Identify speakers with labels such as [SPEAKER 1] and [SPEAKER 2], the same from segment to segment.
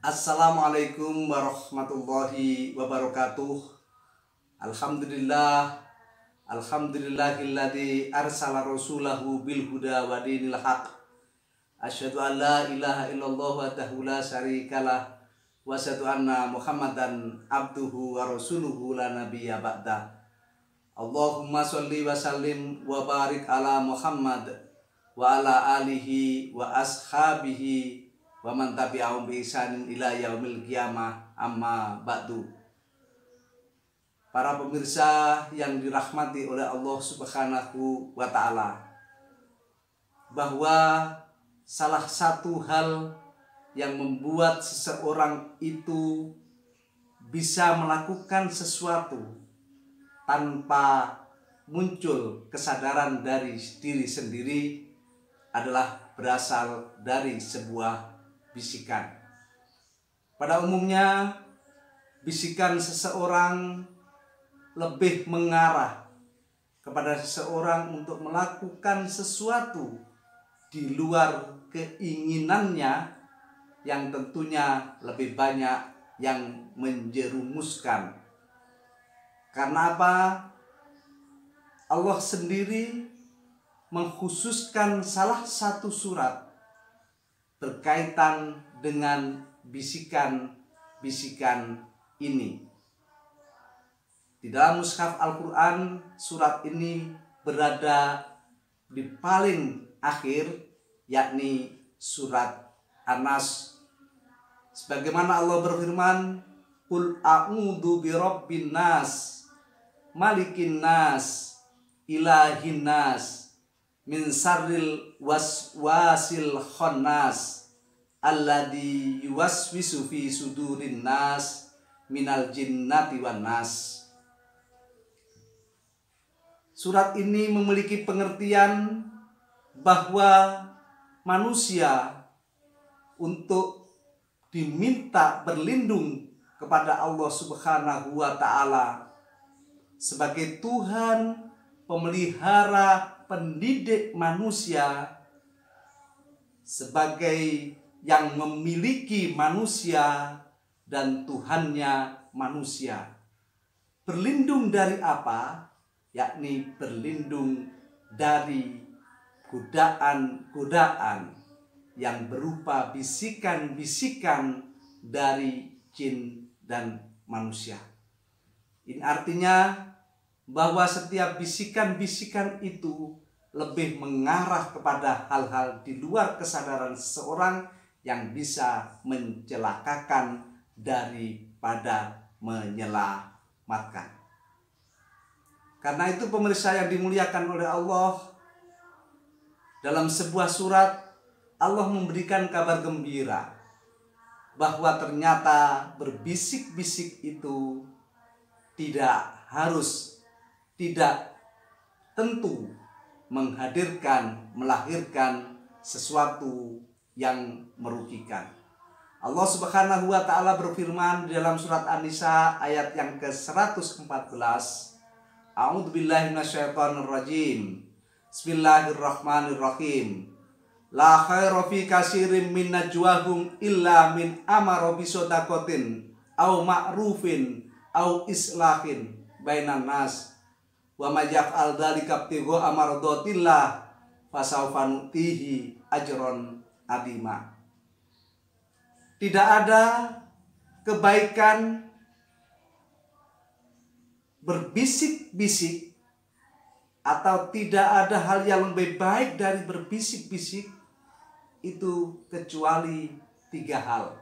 [SPEAKER 1] Assalamualaikum warahmatullahi wabarakatuh. Alhamdulillah, alhamdulillahilladzi arsala rasulahu bil huda wa dinil haq. Asyhadu an la ilaha illallah wahdahu la syarikalah wa asyhadu anna Muhammadan abduhu wa rasuluhu la nabiyya ba'da. Allahumma sholli wa sallim wa barik ala Muhammad wa ala alihi wa ashabihi wa man tabi'ahum bi ihsanin ila yaumil qiyamah, amma ba'du. Para pemirsa yang dirahmati oleh Allah Subhanahu wa taala, bahwa salah satu hal yang membuat seseorang itu bisa melakukan sesuatu tanpa muncul kesadaran dari diri sendiri adalah berasal dari sebuah bisikan. Pada umumnya, bisikan seseorang lebih mengarah kepada seseorang untuk melakukan sesuatu di luar keinginannya, yang tentunya lebih banyak yang menjerumuskan. Karena apa? Allah sendiri mengkhususkan salah satu surat berkaitan dengan bisikan-bisikan ini. Di dalam mushaf Al-Quran, surat ini berada di paling akhir, yakni surat An-Nas. Sebagaimana Allah berfirman, "Qul a'udzu birabbin nas, malikin nas, ilahin nas, min syarril waswasil khannas, alladzi yuwaswisu fi sudurin nas, minal jinnati wan nas." Surat ini memiliki pengertian bahwa manusia untuk diminta berlindung kepada Allah Subhanahu wa taala sebagai Tuhan, pemelihara, pendidik manusia, sebagai yang memiliki manusia dan Tuhannya manusia. Berlindung dari apa? Yakni berlindung dari godaan-godaan yang berupa bisikan-bisikan dari jin dan manusia. Ini artinya bahwa setiap bisikan-bisikan itu lebih mengarah kepada hal-hal di luar kesadaran seseorang yang bisa mencelakakan daripada menyelamatkan. Karena itu pemirsa yang dimuliakan oleh Allah, dalam sebuah surat Allah memberikan kabar gembira bahwa ternyata berbisik-bisik itu tidak tentu melahirkan sesuatu yang merugikan. Allah Subhanahu wa taala berfirman di dalam surat An-Nisa ayat yang ke-114, A'udzubillahi minasyaitonir rajim. Bismillahirrahmanirrahim. La khaira fi katsirin min najwahum illa min amara bi shadaqatin aw ma'rufin aw islahin bainan nas wa may yaf'al dzalika ibtigha'a mardatillah fasawfa nu'tihi ajron adima. Tidak ada kebaikan berbisik-bisik, atau tidak ada hal yang lebih baik dari berbisik-bisik itu kecuali 3 hal.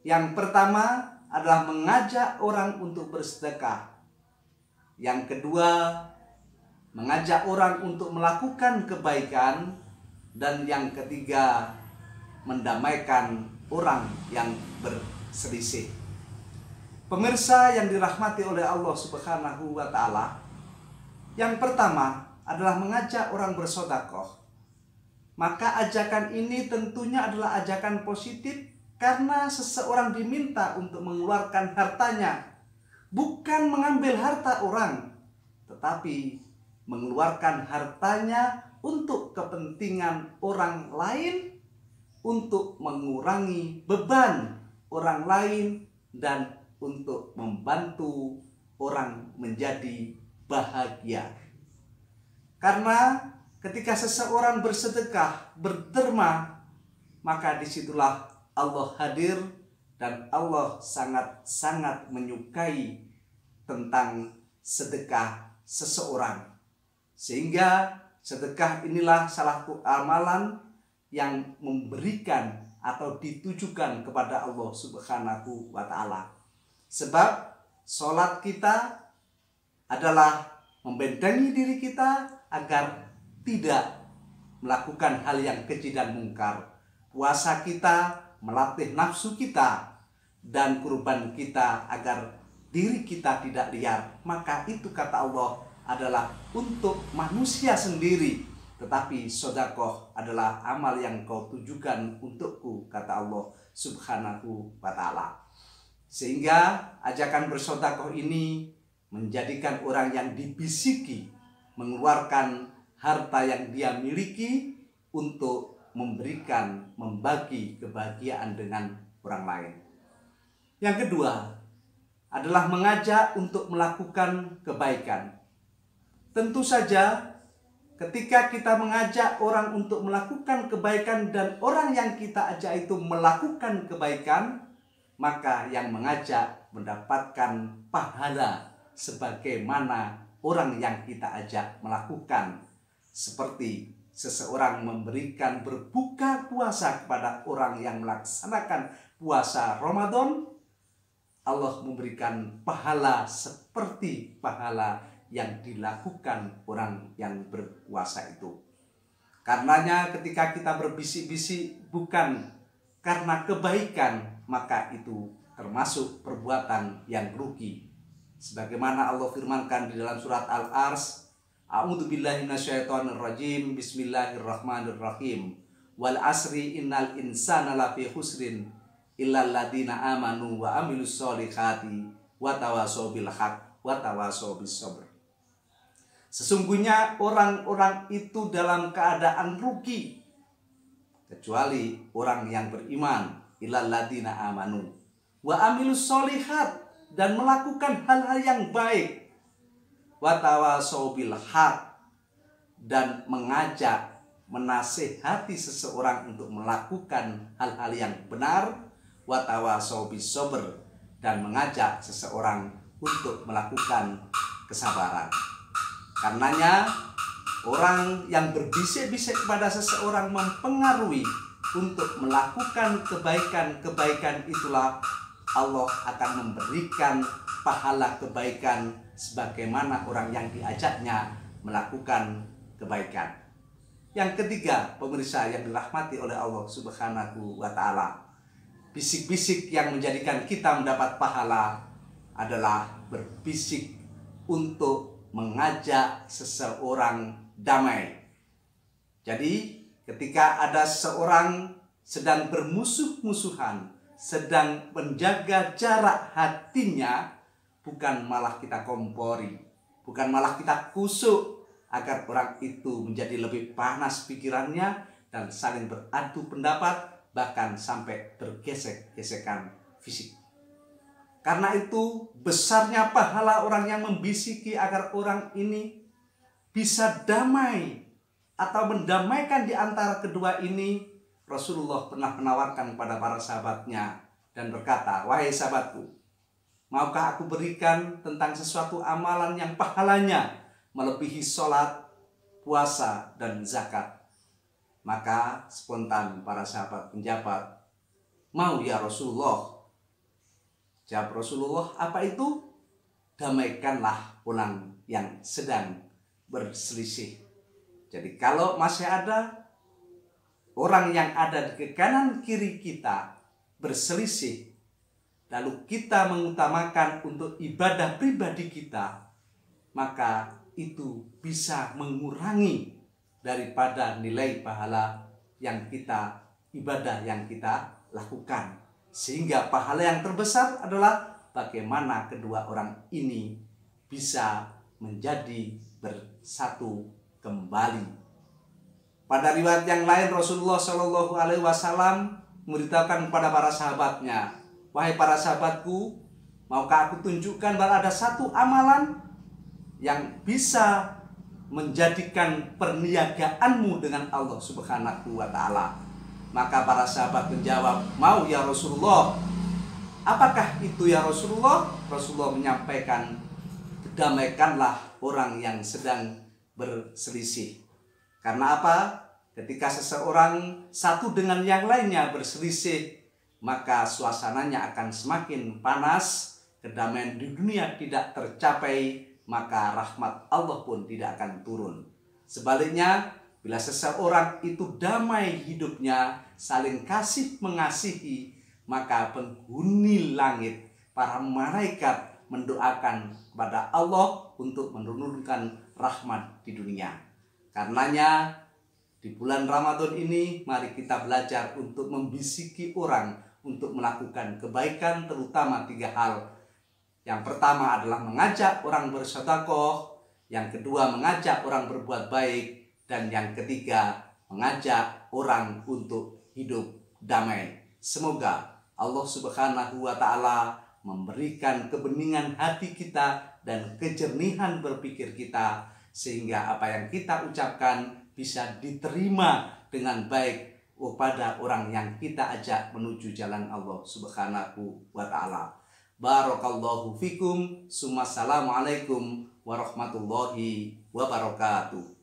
[SPEAKER 1] Yang pertama adalah mengajak orang untuk bersedekah. Yang kedua, mengajak orang untuk melakukan kebaikan. Dan yang ketiga, mendamaikan orang yang berselisih. Pemirsa yang dirahmati oleh Allah Subhanahu wa taala, yang pertama adalah mengajak orang bersedekah. Maka ajakan ini tentunya adalah ajakan positif, karena seseorang diminta untuk mengeluarkan hartanya, bukan mengambil harta orang, tetapi mengeluarkan hartanya untuk kepentingan orang lain, untuk mengurangi beban orang lain dan untuk membantu orang menjadi bahagia. Karena ketika seseorang bersedekah, berderma, maka disitulah Allah hadir dan Allah sangat-sangat menyukai tentang sedekah seseorang. Sehingga sedekah inilah salah satu amalan yang memberikan atau ditujukan kepada Allah Subhanahu wa Ta'ala. Sebab sholat kita adalah membentengi diri kita agar tidak melakukan hal yang keji dan mungkar. Puasa kita melatih nafsu kita, dan kurban kita agar diri kita tidak liar. Maka itu kata Allah adalah untuk manusia sendiri, tetapi sedekah adalah amal yang kau tujukan untukku, kata Allah Subhanahu wa Ta'ala. Sehingga ajakan bersedekah ini menjadikan orang yang dibisiki mengeluarkan harta yang dia miliki untuk memberikan, membagi kebahagiaan dengan orang lain. Yang kedua adalah mengajak untuk melakukan kebaikan. Tentu saja ketika kita mengajak orang untuk melakukan kebaikan dan orang yang kita ajak itu melakukan kebaikan, maka yang mengajak mendapatkan pahala sebagaimana orang yang kita ajak melakukan. Seperti seseorang memberikan berbuka puasa kepada orang yang melaksanakan puasa Ramadan, Allah memberikan pahala seperti pahala yang dilakukan orang yang berpuasa itu. Karenanya ketika kita berbisik-bisik bukan karena kebaikan, maka itu termasuk perbuatan yang rugi. Sebagaimana Allah firmankan di dalam surat Al-Ars, A'udzubillahi minasyaitonirrajim, Bismillahirrahmanirrahim. Wal asri innal insana lafi khusrin illal ladzina amanu wa amilus solihati wa tawasau bil haq wa tawasau bis sabr. Sesungguhnya orang-orang itu dalam keadaan rugi kecuali orang yang beriman, illal ladzina amanu wa amilus solihat, dan melakukan hal-hal yang baik, wa tawasau bil haq, dan mengajak, menasihati seseorang untuk melakukan hal-hal yang benar, wa tawasau bis sabr, dan mengajak seseorang untuk melakukan kesabaran. Karenanya orang yang berbisik-bisik kepada seseorang mempengaruhi untuk melakukan kebaikan-kebaikan, itulah Allah akan memberikan pahala kebaikan sebagaimana orang yang diajaknya melakukan kebaikan. Yang ketiga, pemirsa yang dirahmati oleh Allah Subhanahu wa Ta'ala, bisik-bisik yang menjadikan kita mendapat pahala adalah berbisik untuk mengajak seseorang damai. Jadi ketika ada seorang sedang bermusuh-musuhan, sedang menjaga jarak hatinya, bukan malah kita kompori, bukan malah kita kusuk agar orang itu menjadi lebih panas pikirannya dan saling beradu pendapat, bahkan sampai bergesek-gesekan fisik. Karena itu besarnya pahala orang yang membisiki agar orang ini bisa damai atau mendamaikan di antara kedua ini. Rasulullah pernah menawarkan kepada para sahabatnya dan berkata, wahai sahabatku, maukah aku berikan tentang sesuatu amalan yang pahalanya melebihi sholat, puasa, dan zakat? Maka spontan para sahabat menjawab, mau ya Rasulullah. Jawab Rasulullah, apa itu? Damaikanlah orang yang sedang berselisih. Jadi kalau masih ada orang yang ada di kanan kiri kita berselisih, lalu kita mengutamakan untuk ibadah pribadi kita, maka itu bisa mengurangi daripada nilai pahala yang kita, ibadah yang kita lakukan. Sehingga pahala yang terbesar adalah bagaimana kedua orang ini bisa menjadi bersatu kembali. Pada riwayat yang lain, Rasulullah Shallallahu Alaihi Wasallam memberitakan kepada para sahabatnya, wahai para sahabatku, maukah aku tunjukkan bahwa ada satu amalan yang bisa menjadikan perniagaanmu dengan Allah Subhanahu wa Ta'ala? Maka para sahabat menjawab, mau ya Rasulullah. Apakah itu ya Rasulullah? Rasulullah menyampaikan, damaikanlah orang yang sedang berselisih. Karena apa? Ketika seseorang satu dengan yang lainnya berselisih, maka suasananya akan semakin panas, kedamaian di dunia tidak tercapai, maka rahmat Allah pun tidak akan turun. Sebaliknya, bila seseorang itu damai hidupnya, saling kasih mengasihi, maka penghuni langit, para malaikat mendoakan kepada Allah untuk menurunkan rahmat di dunia. Karenanya di bulan Ramadan ini mari kita belajar untuk membisiki orang untuk melakukan kebaikan, terutama 3 hal. Yang pertama adalah mengajak orang bersedekah, yang kedua mengajak orang berbuat baik, dan yang ketiga mengajak orang untuk hidup damai. Semoga Allah Subhanahu wa Ta'ala memberikan kebeningan hati kita dan kejernihan berpikir kita, sehingga apa yang kita ucapkan bisa diterima dengan baik kepada orang yang kita ajak menuju jalan Allah Subhanahu wa Ta'ala. Barakallahu fikum. Assalamualaikum warahmatullahi wabarakatuh.